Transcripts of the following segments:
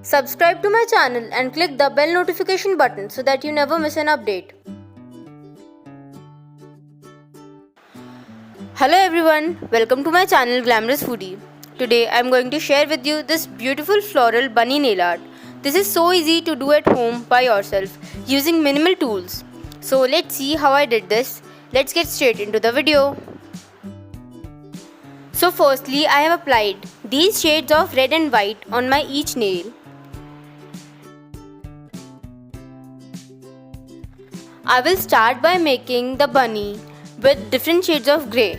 Subscribe to my channel and click the bell notification button so that you never miss an update. Hello everyone, welcome to my channel Glamorous Foodie. Today I am going to share with you this beautiful floral bunny nail art. This is so easy to do at home by yourself using minimal tools. So let's see how I did this. Let's get straight into the video. So firstly I have applied these shades of red and white on my each nail. I will start by making the bunny with different shades of grey.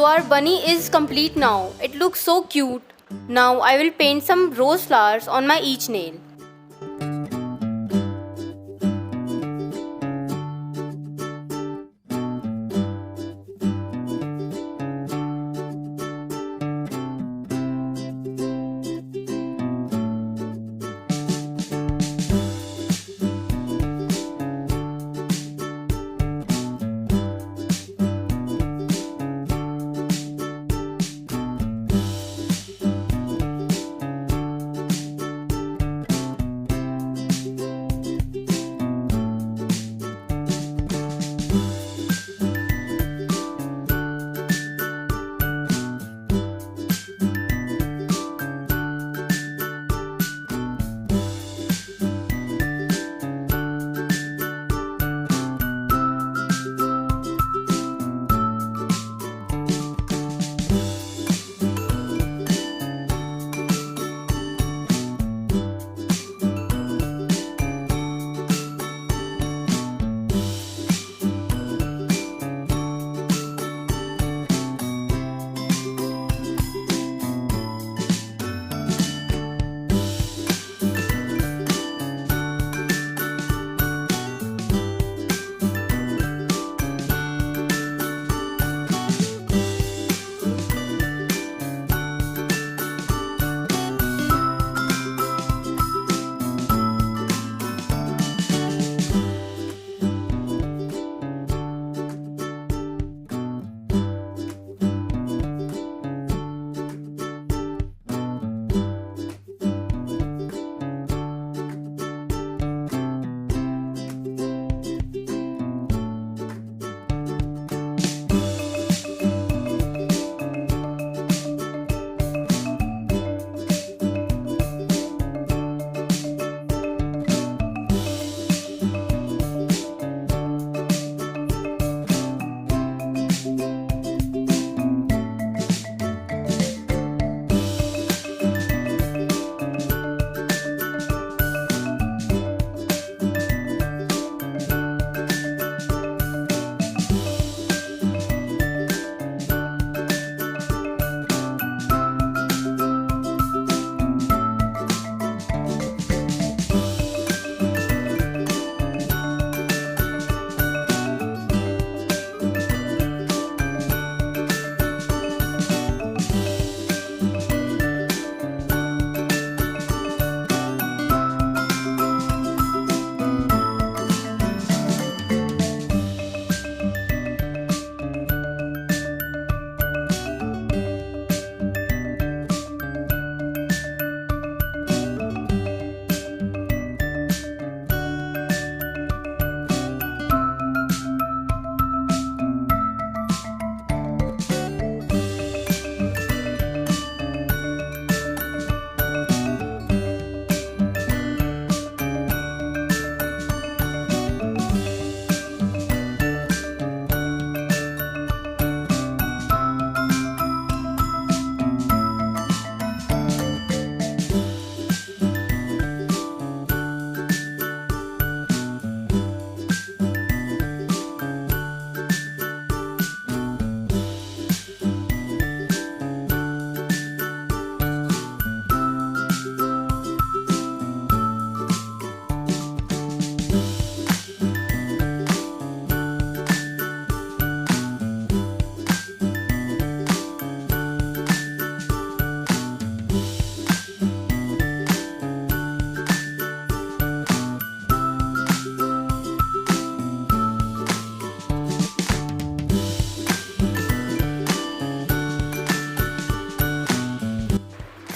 So our bunny is complete now. It looks so cute. Now I will paint some rose flowers on my each nail.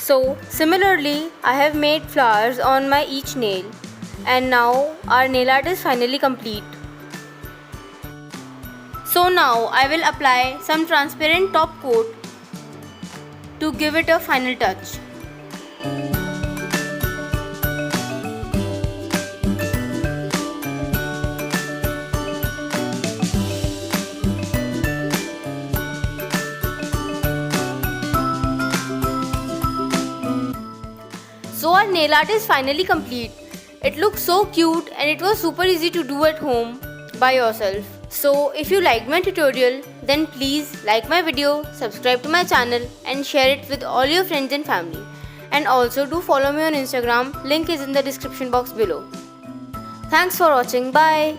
So similarly, I have made flowers on my each nail, and now our nail art is finally complete. So now I will apply some transparent top coat to give it a final touch. So our nail art is finally complete. It looks so cute and it was super easy to do at home by yourself. So if you liked my tutorial, then please like my video, subscribe to my channel and share it with all your friends and family. And also do follow me on Instagram, link is in the description box below. Thanks for watching, bye.